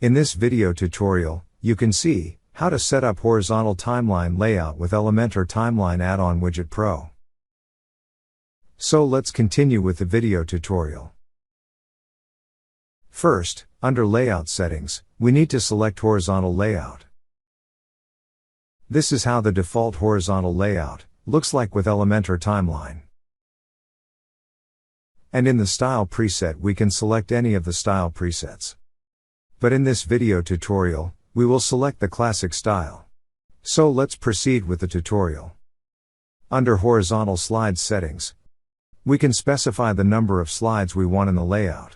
In this video tutorial, you can see how to set up horizontal timeline layout with Elementor Timeline add-on Widget Pro. So let's continue with the video tutorial. First, under Layout Settings, we need to select Horizontal Layout. This is how the default horizontal layout looks like with Elementor Timeline. And in the Style preset we can select any of the style presets. But in this video tutorial, we will select the classic style. So let's proceed with the tutorial. Under Horizontal Slide Settings, we can specify the number of slides we want in the layout.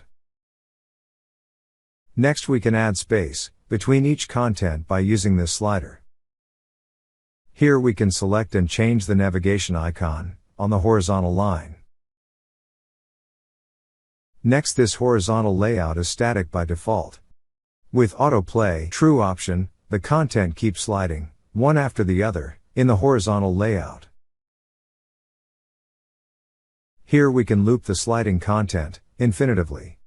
Next we can add space between each content by using this slider. Here we can select and change the navigation icon on the horizontal line. Next, this horizontal layout is static by default. With autoplay true option, the content keeps sliding, one after the other, in the horizontal layout. Here we can loop the sliding content, infinitively.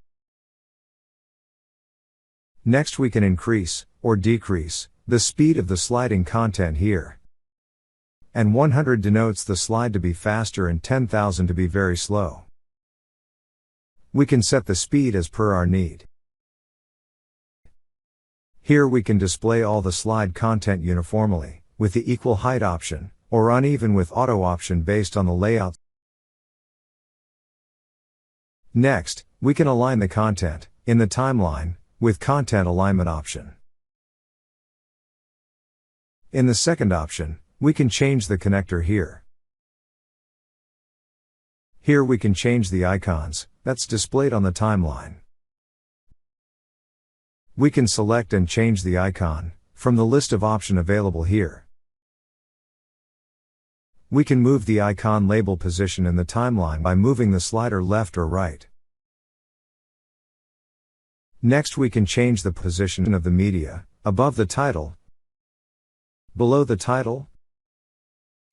Next we can increase, or decrease, the speed of the sliding content here. And 100 denotes the slide to be faster and 10,000 to be very slow. We can set the speed as per our need. Here we can display all the slide content uniformly, with the equal height option, or uneven with auto option based on the layout. Next, we can align the content in the timeline with content alignment option. In the second option, we can change the connector here. Here we can change the icons that's displayed on the timeline. We can select and change the icon from the list of options available here. We can move the icon label position in the timeline by moving the slider left or right. Next we can change the position of the media above the title, below the title,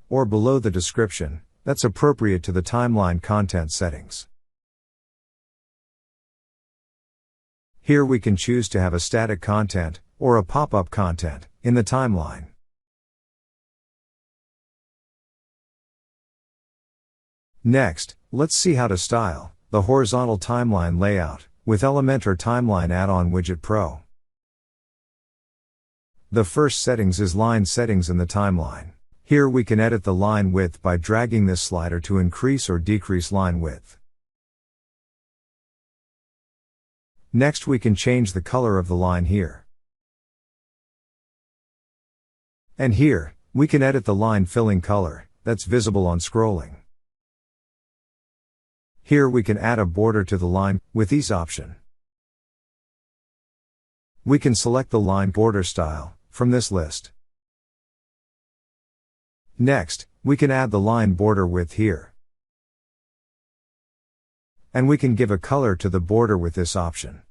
or below the description that's appropriate to the timeline content settings. Here we can choose to have a static content or a pop-up content in the timeline. Next, let's see how to style the horizontal timeline layout with Elementor Timeline add-on Widget Pro. The first settings is line settings in the timeline. Here we can edit the line width by dragging this slider to increase or decrease line width. Next we can change the color of the line here. And here, we can edit the line filling color that's visible on scrolling. Here we can add a border to the line with ease option. We can select the line border style from this list. Next, we can add the line border width here. And we can give a color to the border with this option.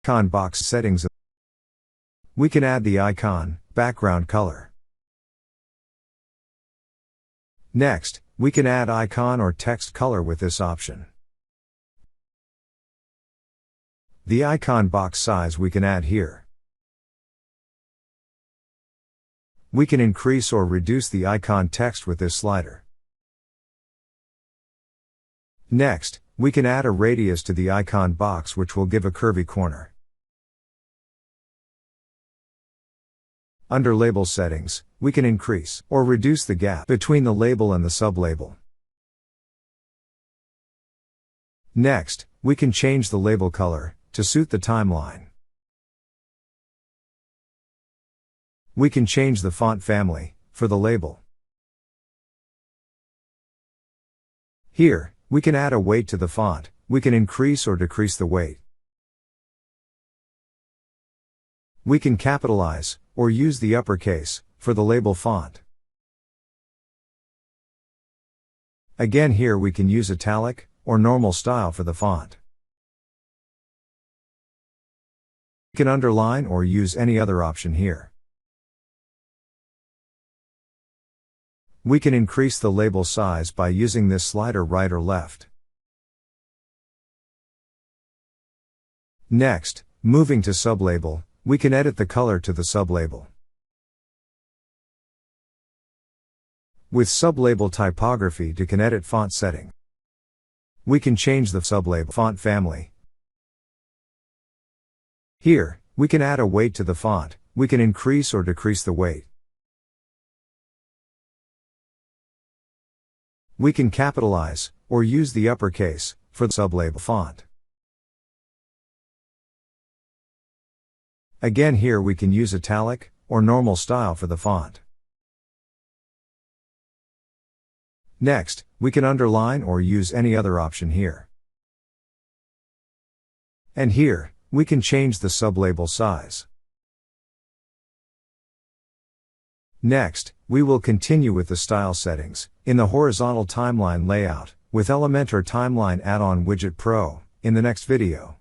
Icon box settings. We can add the icon background color. Next, we can add icon or text color with this option. The icon box size we can add here. We can increase or reduce the icon text with this slider. Next, we can add a radius to the icon box which will give a curvy corner. Under Label Settings, we can increase or reduce the gap between the label and the sublabel. Next, we can change the label color to suit the timeline. We can change the font family for the label. Here, we can add a weight to the font. We can increase or decrease the weight. We can capitalize or use the uppercase for the label font. Again, here we can use italic or normal style for the font. We can underline or use any other option here. We can increase the label size by using this slider right or left. Next, moving to sublabel, we can edit the color to the sublabel. With sublabel typography we can edit font setting. We can change the sublabel font family. Here, we can add a weight to the font, we can increase or decrease the weight. We can capitalize, or use the uppercase, for the sublabel font. Again here we can use italic, or normal style for the font. Next, we can underline or use any other option here. And here, we can change the sublabel size. Next, we will continue with the style settings, in the horizontal timeline layout, with Elementor Timeline add-on Widget Pro, in the next video.